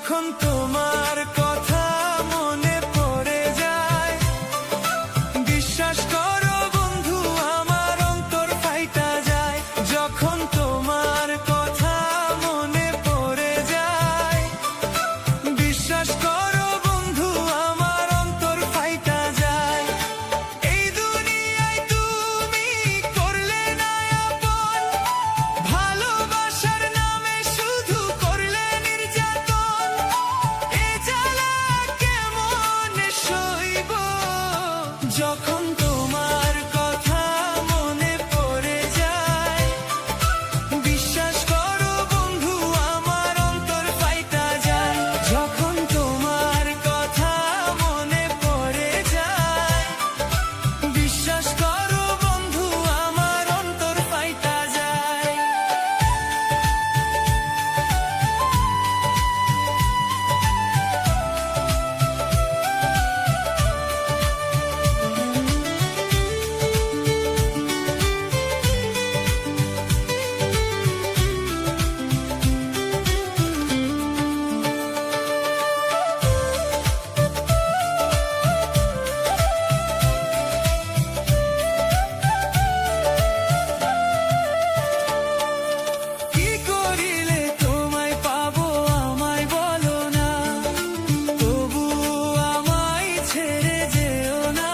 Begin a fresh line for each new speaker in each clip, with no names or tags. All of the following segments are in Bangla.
যখন তোমার কথা মনে পড়ে যায়, বিশ্বাস করো বন্ধু আমার অন্তর ফাইটা যায়। যখন তোমার কথা মনে পড়ে যায়, বিশ্বাস করো বন্ধু আমার অন্তর ফাইটা যায়। এই দুনিয়ায় তুমি করলে না আপন, ভালোবাসার নামে শুধু করলে নির্যাতন। এ জ্বালা কেমন সইব, যখন তোমার কথা মনে পড়ে যায়। বিশ্বাস করো বন্ধু আমার অন্তর ফাইটা যায়। যখন তোমার কথা মনে পড়ে যায়, বিশ্বাস করো বন্ধু আমার অন্তর ফাইটা যায়। কি করিলে তোমায় পাবো আমায় বলো না, তবু আমায় ছেড়ে যেও না।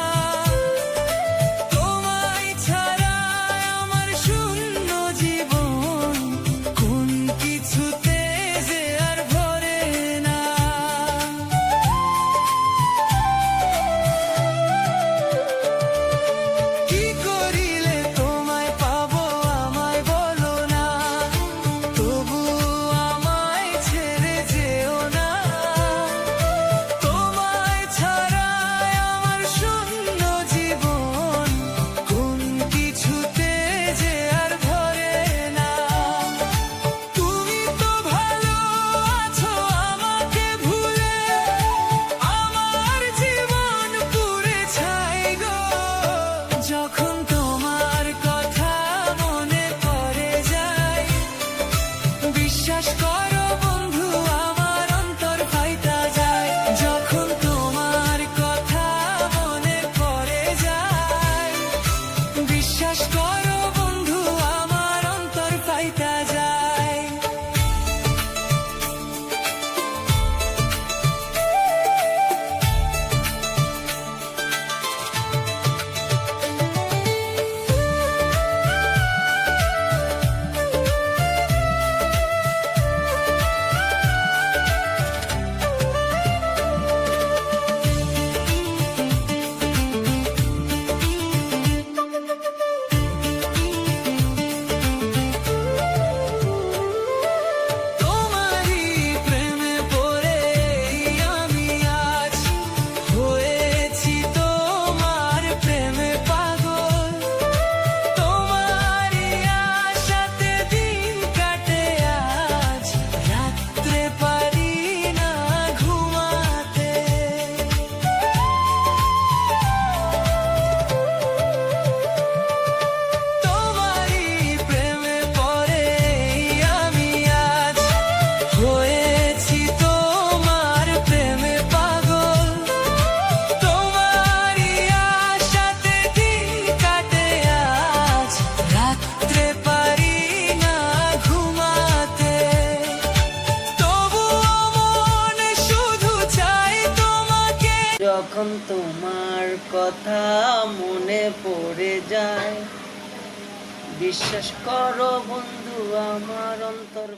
তোমায় ছাড়া আমার শূন্য জীবন, কোন কিছুতে যে আর ভরে না। কি করিলে তোমায় পাবো আমায় বলো না, তবু আমায় ছেড়ে যেও না। তোমায় ছাড়া আমার শূন্য জীবন, কোন কিছুতে যে আর ভরে না। তুমি তো ভালো আছো আমাকে ভুলে, আমার জীবন পুড়ে ছাই গো। যখন তোমার কথা মনে পড়ে যায়, বিশ্বাস করো বন্ধু আমার অন্তর ফাইটা যায়। যখন তোমার কথা মনে পড়ে যায়, বিশ্বাস করো বন্ধু আমার অন্তর ফাইটা যায়। তোমারই প্রেমে পড়ে আমি আজ হয়েছি তোমার প্রেমে পাগল। তোমারই আশাতে দিন কাটে আজ, রাত্রে পারি না ঘুমাতে। তোমারই প্রেমে পড়ে আমি আজ হয়েছি তোমার প্রেমে পাগল। তোমারই আশাতে দিন কাটে আজ, রাত্রে পারি না ঘুমাতে। তবুও মন শুধু চাই তোমাকে।
যখন তোমার কথা মনে পড়ে যায়, বিশ্বাস করো বন্ধু আমার অন্তর